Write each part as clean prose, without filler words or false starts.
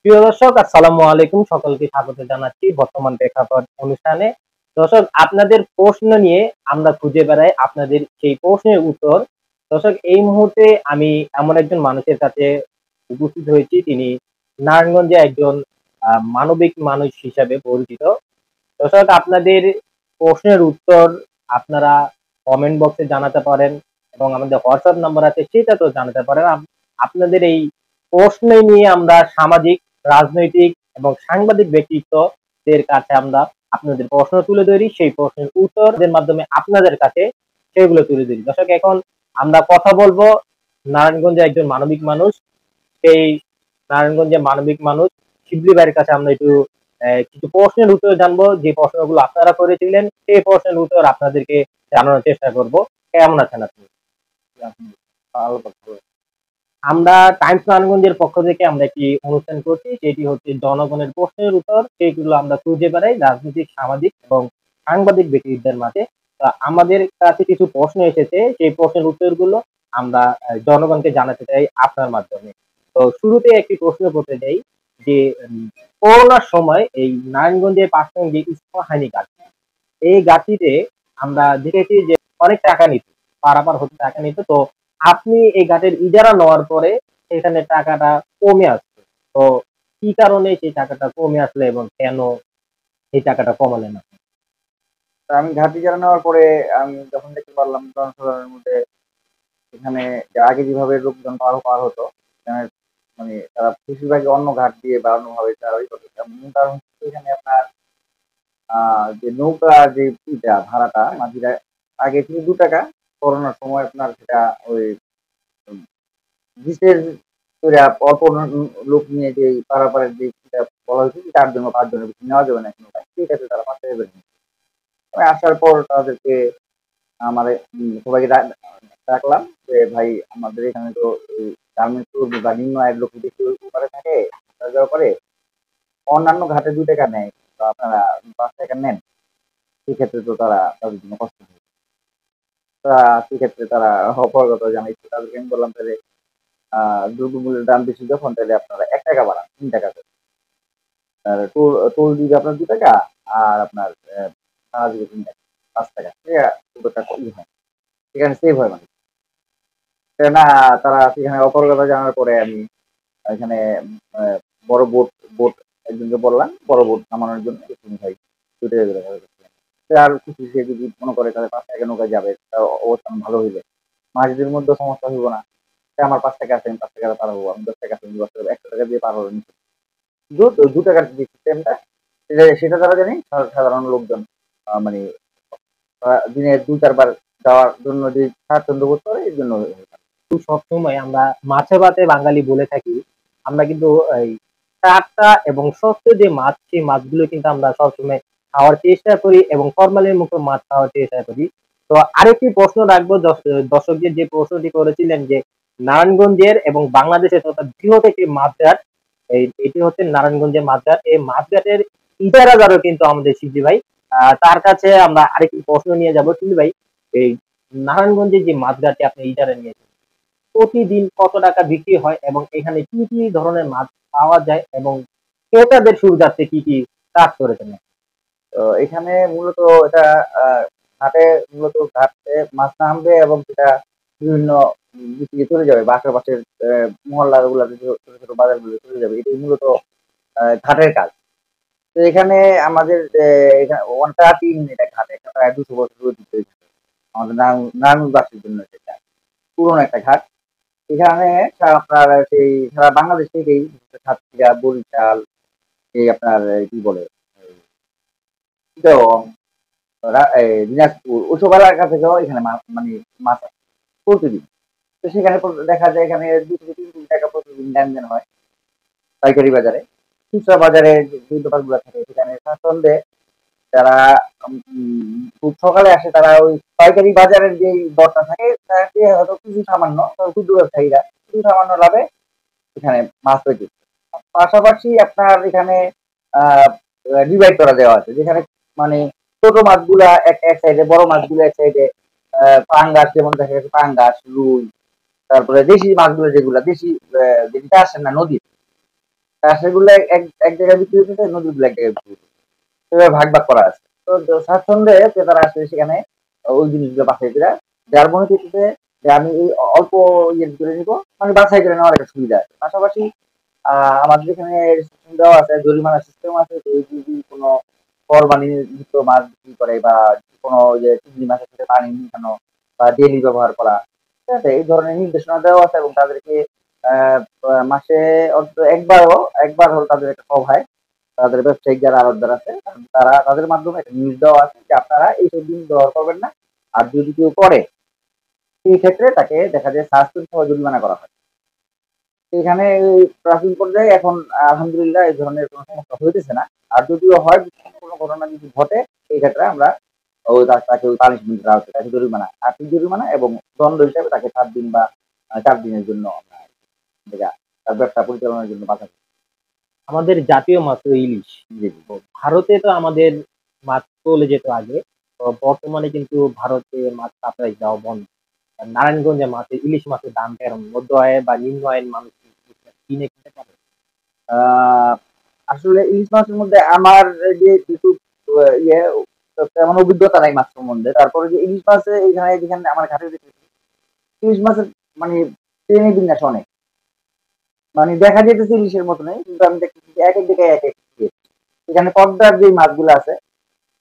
প্রিয় দর্শক, আসসালামু আলাইকুম। সকলকে স্বাগত জানাচ্ছি বর্তমান প্রেক্ষাপট অনুষ্ঠানে। দর্শক, আপনাদের প্রশ্ন নিয়ে আমরা খুঁজে বেড়াই আপনাদের সেই প্রশ্নের উত্তর। দর্শক, এই মুহূর্তে আমি এমন একজন মানুষের কাছে উপস্থিত হয়েছি, তিনি নারায়ণগঞ্জে একজন মানবিক মানুষ হিসাবে পরিচিত। দর্শক, আপনাদের প্রশ্নের উত্তর আপনারা কমেন্ট বক্সে জানাতে পারেন এবং আমাদের হোয়াটসঅ্যাপ নাম্বার আছে সেটাতেও জানাতে পারেন। আপনাদের এই প্রশ্ন নিয়ে আমরা সামাজিক, রাজনৈতিক এবং সাংবাদিক ব্যক্তিত্বদের কাছে আমরা আপনাদের প্রশ্ন তুলে ধরি, সেই প্রশ্নের উত্তরের মাধ্যমে আপনাদের কাছে সেগুলো তুলে ধরি। দর্শক, এখন আমরা কথা বলবো নারায়ণগঞ্জে একজন মানবিক মানুষ, সেই নারায়ণগঞ্জের মানবিক মানুষ শিবলি ভাইয়ের কাছে আমরা একটু কিছু প্রশ্নের উত্তর জানবো, যে প্রশ্নগুলো আপনারা করেছিলেন সেই প্রশ্নের উত্তর আপনাদেরকে জানানোর চেষ্টা করব। কেমন আছেন আপনি? ভালো কথা। আমরা টাইমস নারায়ণগঞ্জের পক্ষ থেকে আমরা একটি অনুষ্ঠান করছি, সেটি হচ্ছে জনগণের প্রশ্নের উত্তর। সেগুলো আমরা খুঁজে বেড়াই রাজনৈতিক, সামাজিক এবং সাংবাদিক ব্যক্তিদের মাঝে। আমাদের কাছে কিছু প্রশ্ন এসেছে, সেই প্রশ্নের উত্তরগুলো আমরা জনগণকে জানাতে চাই আপনার মাধ্যমে। তো শুরুতে একটি প্রশ্ন করতে চাই যে করোনার সময় এই নারায়ণগঞ্জের পাশে যে ইস্পাহানি ঘাট, এই ঘাটটিতে আমরা দেখেছি যে অনেক টাকা নিত, পারাপার হতে টাকা নিত। তো আপনি এই ঘাটের ইজারা নেওয়ার পরে সেখানে টাকাটা কমে আসছে। তো কি কারণে সেই টাকাটা কমে আসলে এবং কেন এই টাকাটা কমালেন আপনি? তা আমি ঘাট ইজারা নেওয়ার পরে আমি যখন দেখতে পারলাম জনসাধারণের মধ্যে এখানে যে আগে যেভাবে লোকজন পার হতো, এখানে মানে তারা বেশিরভাগই অন্য ঘাট দিয়ে বা অন্যভাবে তারা ওই করতো। মূল কারণ হচ্ছে এখানে আপনার যে নৌকা যে ইটা ভাড়াটা মাঝিরা আগে ছিল 2 টাকা, করোনার সময় আপনার সেটা ওই বিশেষ করে অল্প লোক নিয়ে যে পারাপারের যে ইটা বলা হয়েছে 4 জন বা 5 জনের বেশি নেওয়া যাবে না কোনো গাড়ি, সেটাতে তারা 5 টাকা করে নিচ্ছে। আমি আসার পর তাদেরকে আমারে সবাইকে ডাকলাম যে, "ভাই আমাদের এখানে তো এই গার্মেন্টস কর্মী বা নিম্ন আয়ের লোক বেশি ওপারে থাকে, আসা যাওয়া করে। অন্যান্য ঘাটে 2 টাকা নেয়। তো আপনারা 5 টাকা নেন। সেক্ষেত্রে তো তাদের জন্য কষ্ট হবে।" তা সেক্ষেত্রে তারা অপারগতা জানাইছে। তাদেরকে আমি বললাম, "তাহলে দ্রব্যমূল্যের দাম বেশি যখন তাহলে আপনারা ১ টাকা বাড়ান, ৩ টাকা করে। আর টোল দিবে আপনার 2 টাকা আর আপনার ভাড়া দিবে ৩ টাকা, ৫ টাকা। খুব একটা ই হয়। সেখানে সেভ হয় মানে।" না, তারা সেখানে অপারগতা জানার পরে আমি এখানে আ বড় বোট একজনকে বললাম, বড় বোট নামানোর জন্য। তুমি ভাই ছুটে গেলে সে আর খুশি, সে যদি মনে করে তাহলে ৫ টাকা নৌকায় যাবে, তার অবস্থান ভালো হইবে। মাঝিদের মধ্যেও সমস্যা হইব না। সে আমার ৫ টাকা আছে, আমি ৫ টাকা পার হবো। আমি 10 টাকা আছে, আমি ১০ টাকা ১০০ টাকা দিয়ে পার হবেন। কিন্তু ২ টাকার যে সিস্টেমটা সেটা তারা জানি সাধারণ লোকজন মানে দিনে ২-৪ বার যাওয়ার জন্য যে স্বাচ্ছন্দ্য বোধ করে এর জন্য। সবসময় আমরা মাছে ভাতে বাঙালি বলে থাকি। আমরা কিন্তু এই টাটকা এবং সতেজ যে মাছ, সেই মাছগুলো কিন্তু আমরা সবসময় খাওয়ার চেষ্টা করি এবং ফরমালিন মুক্ত মাছ খাওয়ার চেষ্টা করি। তো আরেকটি প্রশ্ন রাখবো, দর্শকদের যে প্রশ্নটি করেছিলেন যে নারায়ণগঞ্জের এবং বাংলাদেশের তথা বৃহৎ একটি মাছঘাট, এটি হচ্ছে নারায়ণগঞ্জের মাছঘাট। এই মাছঘাটের ইজারাদারও কিন্তু আমাদের শিবলি ভাই। তার কাছে আমরা আরেকটি প্রশ্ন নিয়ে যাব। শিবলি ভাই, এই নারায়ণগঞ্জের যে মাছঘাটটি আপনি ইজারা নিয়েছেন, প্রতিদিন কত টাকা বিক্রি হয় এবং এখানে কি কি ধরনের মাছ পাওয়া যায় এবং ক্রেতাদের সুবিধার্থে কি কি কাজ করেছেন? তো এখানে মূলত এটা ঘাটে মূলত ঘাটে মাছ নামবে এবং সেটা বিভিন্ন দিকে চলে যাবে বা আশেপাশের মহল্লা গুলাতে ছোট ছোট বাজার গুলো চলে যাবে, এটাই মূলত ঘাটের কাজ। তো এখানে আমাদের এখানে প্রাচীন এটা ঘাট, এটা প্রায় 200 বছর ঐতিহ্য আমাদের নারায়ণগঞ্জবাসীর জন্য এটা পুরনো একটা ঘাট। এখানে আপনার সেই সারা বাংলাদেশ থেকেই সাতক্ষীরা, বরিশাল, এই আপনার কি বলে চিটাগং, দিনাজপুর ওসব এলাকা থেকেও এখানে মানে মাছ আসে প্রতিদিন। তো সেখানে দেখা যায় এখানে ২ থেকে ৩ কোটি টাকা প্রতিদিন লেনদেন হয় পাইকারি বাজারে। খুচরা বাজারে যে দোকানগুলো থাকে সেখানে স্বাচ্ছন্দ্যে যারা খুব সকালে আসে তারা ওই পাইকারি বাজারের যে দরটা থাকে তার চেয়ে হয়তো কিছু সামান্য, ক্ষুদ্র ব্যবসায়ীরা কিছু সামান্য লাভে এখানে মাছ তৈরি। পাশাপাশি আপনার এখানে আহ ডিভাইড করা দেওয়া আছে, যেখানে মানে ছোট মাছগুলা এক সাইডে, বড় মাছগুলো এক সাইডে। পাঙ্গাস যেমন দেখা গেছে, পাঙ্গাস, রুই, তারপরে দেশি মাছগুলো যেগুলা দেশি যেটা আসে না নদীর, সেগুলো এক এক জায়গায় বিক্রি হচ্ছে, নদীগুলো এক জায়গায় বিক্রি হচ্ছে, এভাবে ভাগ ভাগ করা আছে। তো স্বাচ্ছন্দ্যে ক্রেতারা আসলে সেখানে ওই জিনিসগুলো বাছাই করে, যার মনে হচ্ছে যে আমি এই অল্প ইয়ের ভিতরে নিবো, মানে বাছাই করে নেওয়ার একটা সুবিধা আছে। পাশাপাশি আমাদের এখানে সিস্টেম দেওয়া আছে, জরিমানা সিস্টেম আছে, যে যদি কোনো কোরবানিযুক্ত মাছ বিক্রি করে বা কোনো যে চিংড়ি মাছের সাথে পানি মিশানো বা ডেইলি ব্যবহার করা, ঠিক আছে? এই ধরনের নির্দেশনা দেওয়া আছে এবং তাদেরকে মাসে অন্তত একবার হলো তাদের একটা সভায় তাদের ব্যবসায়িক যারা আড়তদার আছে তারা তাদের মাধ্যমে একটা নিউজ দেওয়া আছে যে আপনারা এইসব জিনিস ব্যবহার করবেন না। আর যদি কেউ করে সেই ক্ষেত্রে তাকে দেখা যায় সাসপেন্ড অথবা জরিমানা করা হয়। এখানে এই প্রাচীন পর্যায়ে এখন আলহামদুলিল্লাহ এই ধরনের কোনো সমস্যা হইতেছে না। আর যদিও হয় কোনো ঘটনা যদি ঘটে সেই ক্ষেত্রে আমরা তাকে ওই পানিশমেন্ট দেওয়া হচ্ছে, তাকে জরিমানা, আর্থিক জরিমানা এবং দণ্ড হিসাবে তাকে ৭ দিন বা ৪ দিনের জন্য আমরা তার ব্যবসা পরিচালনার জন্য বাধা দিচ্ছি। আমাদের জাতীয় মাছ তো ইলিশ। জি, জি। তো ভারতে তো আমাদের মাছ চলে যেত আগে। তো বর্তমানে কিন্তু ভারতে মাছ সাপ্লাই দেওয়া বন্ধ। আর নারায়ণগঞ্জে ইলিশ মাছের দাম কেরম? মধ্য আয়ের বা নিম্ন আয়ের মানুষ কি কিনে খেতে পারে? আ আসলে ইলিশ মাছের মধ্যে আমার যে যেটুক ইয়ে তেমন অভিজ্ঞতা নাই মাছ সম্বন্ধে। তারপরে যে ইলিশ মাছে এখানে যেখানে আমার ঘাটে দেখেছি, ইলিশ মাছের মানে শ্রেণী বিন্যাস অনেক। মানে দেখা যাইতেছে ইলিশের মতনই, কিন্তু আমি দেখতেছি যে একেক জায়গায় একেক রেট। এখানে পদ্মার যে মাছগুলো আছে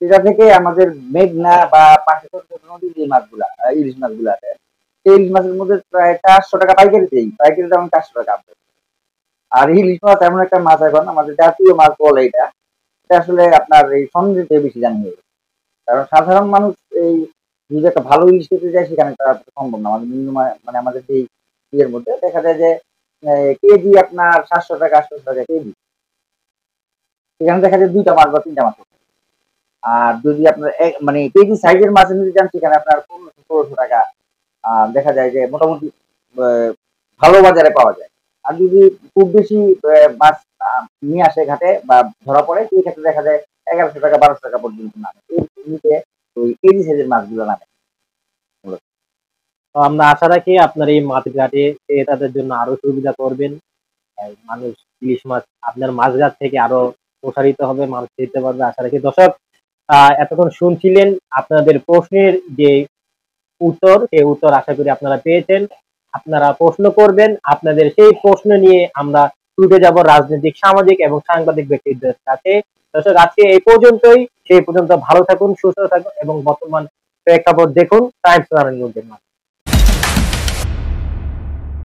সেটা থেকে আমাদের মেঘনা বা পাশে ছোট ছোট নদীর যে মাছগুলা ইলিশ মাছগুলো আছে, সেই ইলিশ মাছের মধ্যে প্রায় ৪০০ টাকা পাইকারিতেই, পাইকারি দাম ৪০০ টাকা আমদানি। আর ইলিশ মাছ এমন একটা মাছ এখন আমাদের জাতীয় মাছ বলে এটা, এটা আসলে আপনার এই সন্দেহে বেশি দামি হয়ে গেছে। কারণ সাধারণ মানুষ এই যদি একটা ভালো ইলিশ খেতে যায় সেখানে তার পক্ষে সম্ভব না। আমাদের মানে আমাদের যেই ইয়ের মধ্যে দেখা যায় যে কেজি আপনার ৭০০ টাকা ৮০০ টাকা কেজি। সেখানে দেখা যায় ২ টা মাছ বা ৩ টা মাছ। আর যদি আপনার মানে কেজি সাইজের মাছ নিতে চান সেখানে আপনার ১৫০০ টাকা দেখা যায় যে মোটামুটি আ ভালো বাজারে পাওয়া যায়। আর যদি খুব বেশি মাছ আ নিয়ে আসে ঘাটে বা ধরা পড়ে সেই ক্ষেত্রে দেখা যায় ১১০০ টাকা ১২০০ টাকা পর্যন্ত নামে। এর নিচে ওই কেজি সাইজের মাছগুলো নামে মূলত। তো আমরা আশা রাখি আপনার এই মাছঘাটে ক্রেতাদের জন্য আরো সুবিধা করবেন। মানুষ ইলিশ মাছ আপনার মাছঘাট থেকে আরো প্রসারিত হবে, মানুষ খেতে পারবে আশা রাখি। দর্শক এতক্ষণ শুনছিলেন আপনাদের প্রশ্নের যে উত্তর, সেই উত্তর আশা করি আপনারা পেয়েছেন। আপনারা প্রশ্ন করবেন, আপনাদের সেই প্রশ্ন নিয়ে আমরা ছুটে যাব রাজনৈতিক, সামাজিক এবং সাংবাদিক ব্যক্তিদের কাছে। দর্শক আজকে এই পর্যন্তই। সেই পর্যন্ত ভালো থাকুন, সুস্থ থাকুন এবং বর্তমান প্রেক্ষাপট দেখুন টাইমস নারায়ণগঞ্জের মাধ্যমে।